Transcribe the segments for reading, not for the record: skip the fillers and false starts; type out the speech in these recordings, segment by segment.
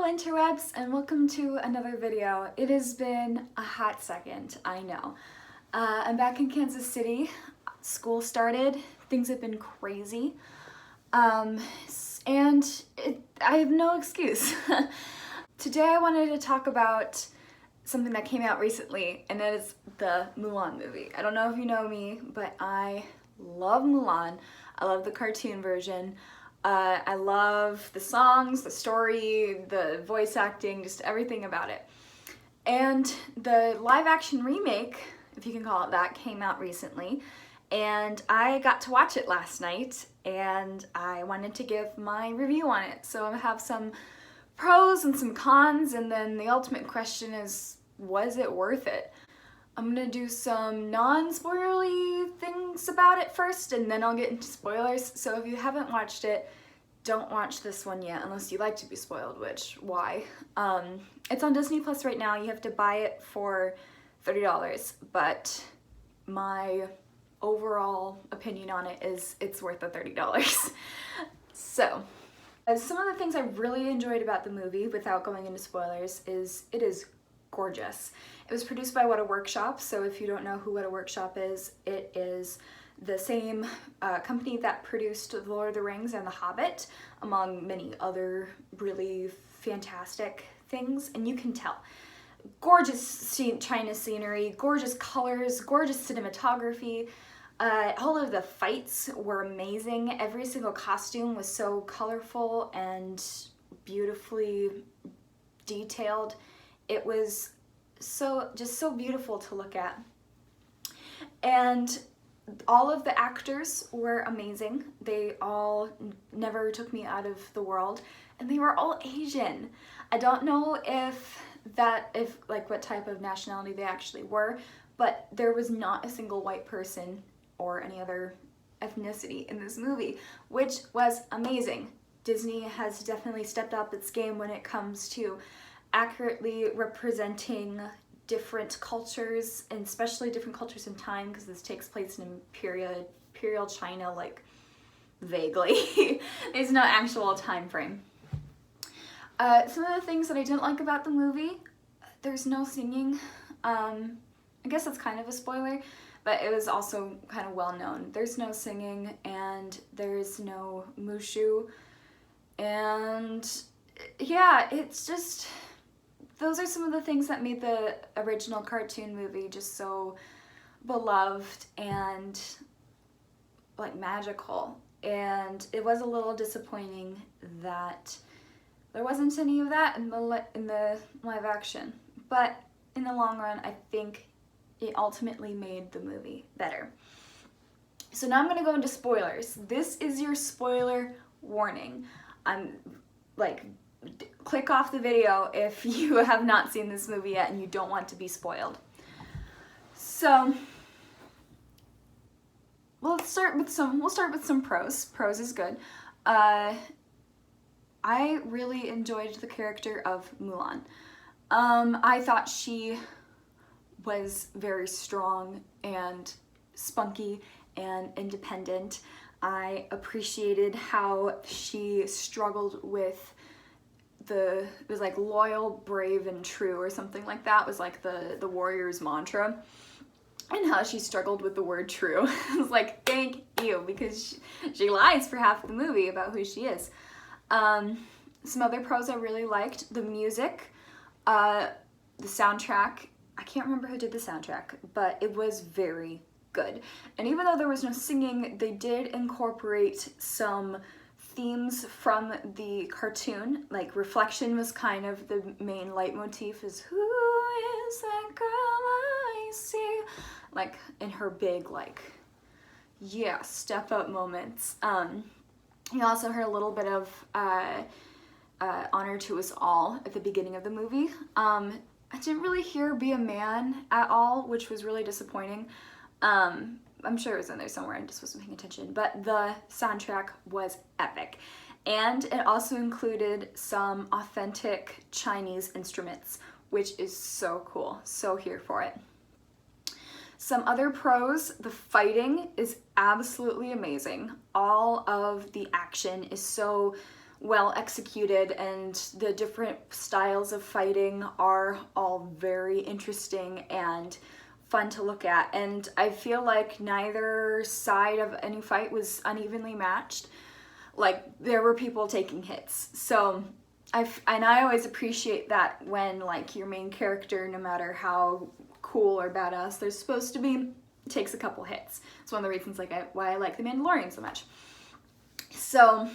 interwebs, and welcome to another video. It has been a hot second, I know. I'm back in Kansas City. School started, things have been crazy, and I have no excuse. Today I wanted to talk about something that came out recently, and that is the Mulan movie. I don't know if you know me, but I love Mulan. I love the cartoon version. I love the songs, the story, the voice acting, just everything about it. And the live action remake, if you can call it that, came out recently. And I got to watch it last night, and I wanted to give my review on it. So I have some pros and some cons, and then the ultimate question is, was it worth it? I'm gonna do some non-spoilery things about it first, and then I'll get into spoilers. So if you haven't watched it, don't watch this one yet, unless you like to be spoiled, which, why? It's on Disney Plus right now. You have to buy it for $30, but my overall opinion on it is it's worth the $30. So, some of the things I really enjoyed about the movie, without going into spoilers, is it is gorgeous. It was produced by What a Workshop, so if you don't know who What a Workshop is, it is the same company that produced The Lord of the Rings and The Hobbit, among many other really fantastic things, and you can tell. Gorgeous China scenery, gorgeous colors, gorgeous cinematography. All of the fights were amazing. Every single costume was so colorful and beautifully detailed. It was just so beautiful to look at. And all of the actors were amazing. They all never took me out of the world, and they were all Asian. I don't know if what type of nationality they actually were, but there was not a single white person or any other ethnicity in this movie, which was amazing. Disney has definitely stepped up its game when it comes to accurately representing different cultures, and especially different cultures in time, because this takes place in Imperial China, like, vaguely. There's no actual time frame. Some of the things that I didn't like about the movie, there's no singing. I guess that's kind of a spoiler, but it was also kind of well known. There's no singing, and there's no Mushu, and yeah, it's just, those are some of the things that made the original cartoon movie just so beloved and like magical. And it was a little disappointing that there wasn't any of that in the live action. But in the long run, I think it ultimately made the movie better. So now I'm gonna go into spoilers. This is your spoiler warning. I'm like, click off the video if you have not seen this movie yet and you don't want to be spoiled. So we'll start with some pros. Pros is good. I really enjoyed the character of Mulan. I thought she was very strong and spunky and independent. I appreciated how she struggled with it was like loyal, brave, and true, or something like that was like the warrior's mantra, and how she struggled with the word true. I was like, thank you, because she lies for half the movie about who she is. Some other pros I really liked: the music, the soundtrack. I can't remember who did the soundtrack, but it was very good. And even though there was no singing, they did incorporate some themes from the cartoon. Like, Reflection was kind of the main leitmotif, is who is that girl I see, like in her big, like, yeah, step up moments. You also heard a little bit of Honor to Us All at the beginning of the movie. I didn't really hear Be a Man at all, which was really disappointing. I'm sure it was in there somewhere, I just wasn't paying attention, but the soundtrack was epic. And it also included some authentic Chinese instruments, which is so cool. So here for it. Some other pros: the fighting is absolutely amazing. All of the action is so well executed, and the different styles of fighting are all very interesting and fun to look at. And I feel like neither side of any fight was unevenly matched. Like, there were people taking hits. So I always appreciate that when, like, your main character, no matter how cool or badass they're supposed to be, takes a couple hits. It's one of the reasons why I like The Mandalorian so much. So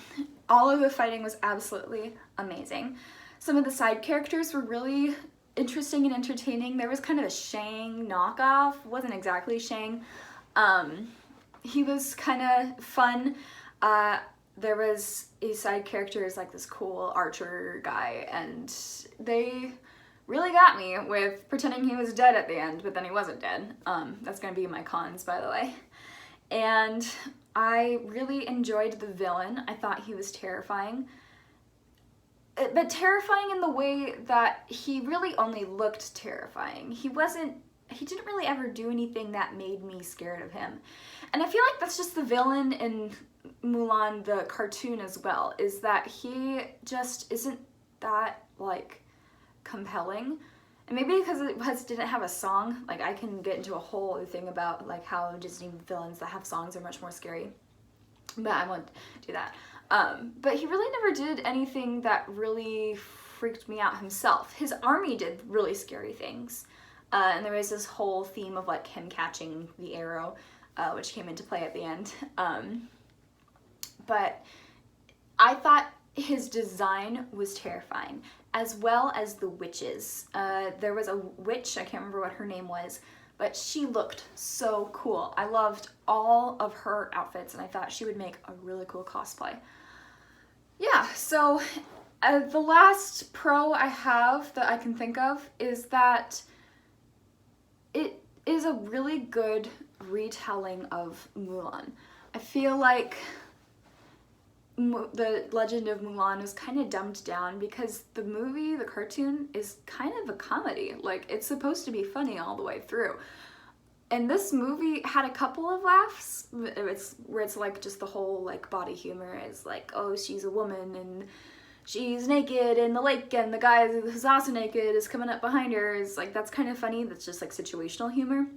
all of the fighting was absolutely amazing. Some of the side characters were really interesting and entertaining. There was kind of a Shang knockoff. Wasn't exactly Shang. He was kind of fun. There was a side character is like this cool archer guy, and they really got me with pretending he was dead at the end, but then he wasn't dead. That's gonna be my cons, by the way. And I really enjoyed the villain. I thought he was terrifying. But terrifying in the way that he really only looked terrifying. He didn't really ever do anything that made me scared of him. And I feel like that's just the villain in Mulan, the cartoon, as well, is that he just isn't that, like, compelling. And maybe because it didn't have a song, like, I can get into a whole other thing about, like, how Disney villains that have songs are much more scary, but I won't do that. But he really never did anything that really freaked me out himself. His army did really scary things, and there was this whole theme of, like, him catching the arrow, which came into play at the end. But I thought his design was terrifying, as well as the witches. There was a witch, I can't remember what her name was, but she looked so cool. I loved all of her outfits, and I thought she would make a really cool cosplay. Yeah, so the last pro I have that I can think of is that it is a really good retelling of Mulan. I feel like the Legend of Mulan was kind of dumbed down because the movie, the cartoon, is kind of a comedy. Like, it's supposed to be funny all the way through. And this movie had a couple of laughs. It's like just the whole, like, body humor is like, oh, she's a woman and she's naked in the lake and the guy who's also naked is coming up behind her. Is like, that's kind of funny. That's just like situational humor.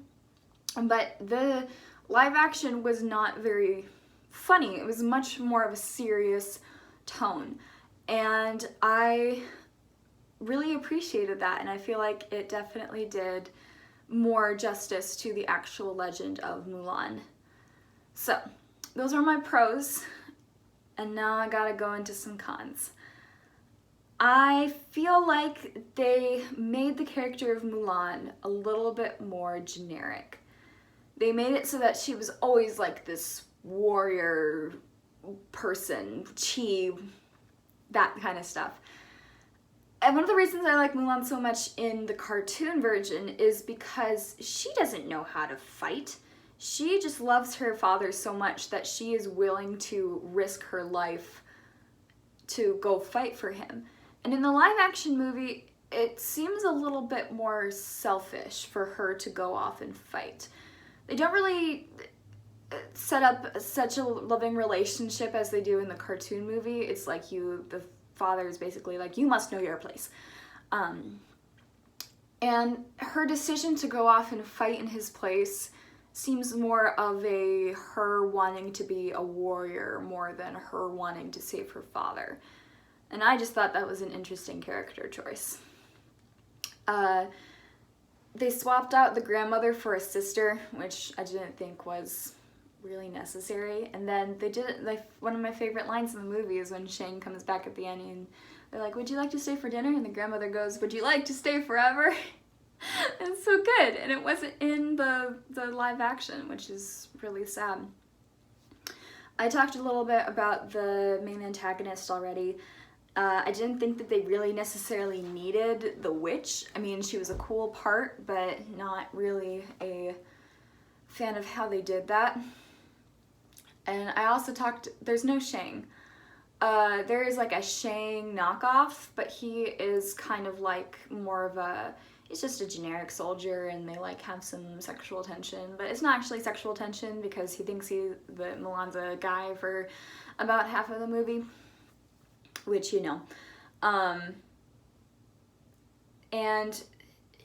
But the live action was not very funny. It was much more of a serious tone, and I really appreciated that, and I feel like it definitely did more justice to the actual Legend of Mulan. So those are my pros, and now I gotta go into some cons. I feel like they made the character of Mulan a little bit more generic. They made it so that she was always like this warrior person, chi, that kind of stuff. And one of the reasons I like Mulan so much in the cartoon version is because she doesn't know how to fight. She just loves her father so much that she is willing to risk her life to go fight for him. And in the live action movie, it seems a little bit more selfish for her to go off and fight. They don't really set up such a loving relationship as they do in the cartoon movie. It's like the father is basically like, you must know your place. And her decision to go off and fight in his place seems more of her wanting to be a warrior more than her wanting to save her father. And I just thought that was an interesting character choice. They swapped out the grandmother for a sister, which I didn't think was really necessary. And then they did it, like, one of my favorite lines in the movie is when Shang comes back at the end and they're like, would you like to stay for dinner? And the grandmother goes, would you like to stay forever? It's so good. And it wasn't in the live action, which is really sad. I talked a little bit about the main antagonist already. I didn't think that they really necessarily needed the witch. I mean, she was a cool part, but not really a fan of how they did that. And I also there's no Shang. There is like a Shang knockoff, but he is kind of like more of he's just a generic soldier, and they like have some sexual tension, but it's not actually sexual tension because he thinks Mulan's a guy for about half of the movie. which, you know. And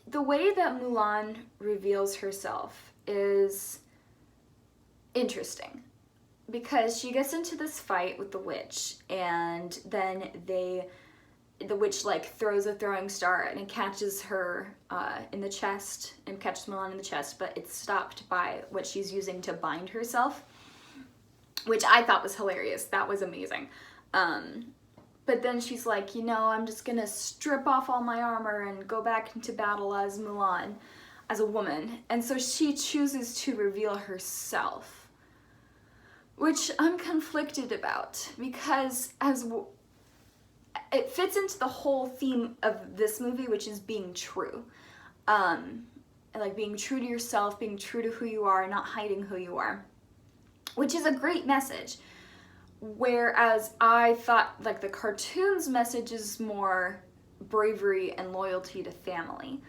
the way that Mulan reveals herself is interesting, because she gets into this fight with the witch, and then the witch like throws a throwing star and it catches her in the chest, and catches Mulan in the chest, but it's stopped by what she's using to bind herself, which I thought was hilarious. That was amazing. But then she's like, you know, I'm just gonna strip off all my armor and go back into battle as Mulan, as a woman. And so she chooses to reveal herself, which I'm conflicted about, because it fits into the whole theme of this movie, which is being true. Like being true to yourself, being true to who you are, not hiding who you are, which is a great message. Whereas I thought like the cartoon's message is more bravery and loyalty to family.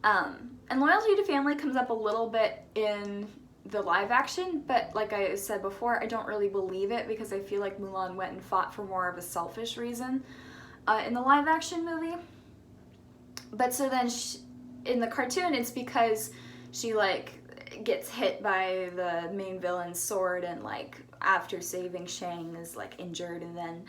And loyalty to family comes up a little bit in the live action, but like I said before, I don't really believe it, because I feel like Mulan went and fought for more of a selfish reason in the live action movie. But so then in the cartoon, it's because she like gets hit by the main villain's sword, and like after saving Shang is like injured, and then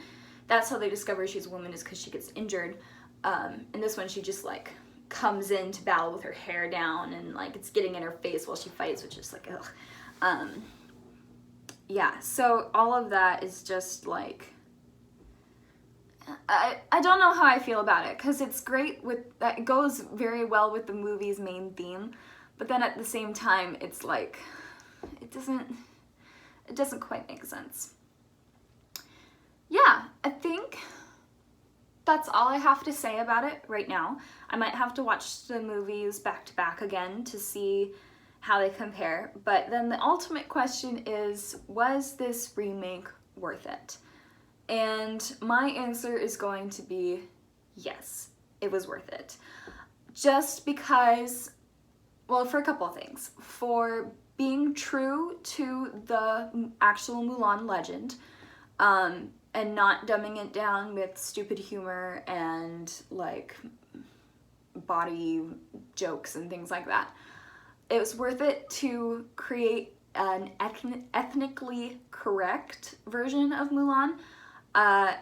that's how they discover she's a woman, is because she gets injured. In this one, she just like comes into battle with her hair down, and like it's getting in her face while she fights, which is like ugh. Yeah, so all of that is just like, I don't know how I feel about it, because it's great with that, it goes very well with the movie's main theme, but then at the same time it's like it doesn't quite make sense. Yeah, I think that's all I have to say about it right now. I might have to watch the movies back to back again to see how they compare, but then the ultimate question is, was this remake worth it? And my answer is going to be yes, it was worth it. Just because, well, for a couple of things. For being true to the actual Mulan legend, and not dumbing it down with stupid humor and like body jokes and things like that. It was worth it to create an ethnically correct version of Mulan. I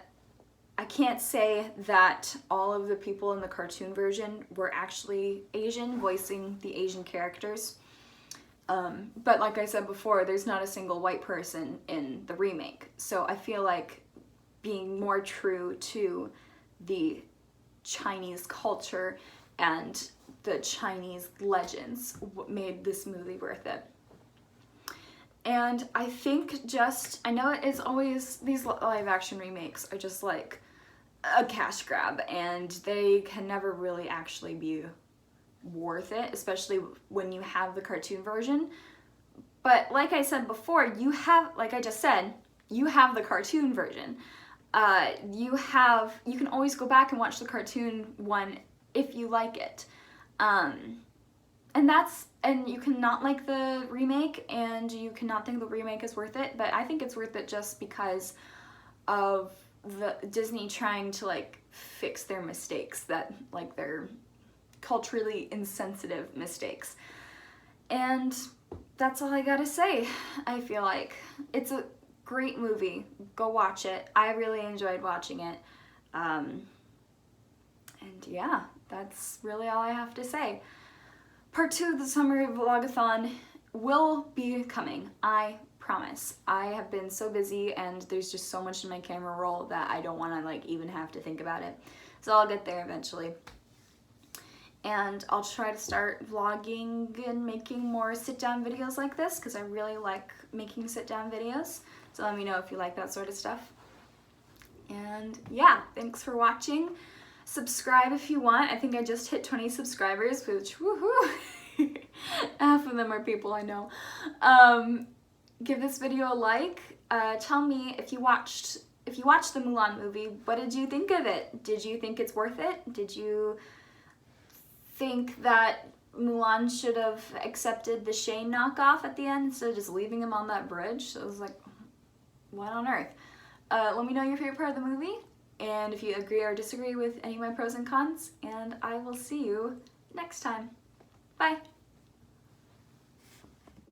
can't say that all of the people in the cartoon version were actually Asian, voicing the Asian characters. But like I said before, there's not a single white person in the remake. So I feel like being more true to the Chinese culture and the Chinese legends made this movie worth it. And I think just, I know it is always, these live action remakes are just like a cash grab, and they can never really actually be worth it, especially when you have the cartoon version. But like I said before, you have, like I just said, you have the cartoon version. You can always go back and watch the cartoon one if you like it. And you can not like the remake, and you cannot think the remake is worth it, but I think it's worth it just because of the Disney trying to like fix their mistakes, that like their culturally insensitive mistakes. And that's all I gotta say. I feel like it's a great movie. Go watch it. I really enjoyed watching it. And yeah, that's really all I have to say. Part 2 of the summer vlogathon will be coming, I promise. I have been so busy, and there's just so much in my camera roll that I don't want to like even have to think about it. So I'll get there eventually. And I'll try to start vlogging and making more sit-down videos like this, because I really like making sit-down videos. So let me know if you like that sort of stuff. And yeah, thanks for watching. Subscribe if you want. I think I just hit 20 subscribers, which woohoo! Half of them are people I know. Give this video a like. Tell me if you watched the Mulan movie, what did you think of it? Did you think it's worth it? Did you think that Mulan should have accepted the Shane knockoff at the end instead of just leaving him on that bridge? So it was like, what on earth? Let me know your favorite part of the movie. and if you agree or disagree with any of my pros and cons, and I will see you next time. Bye!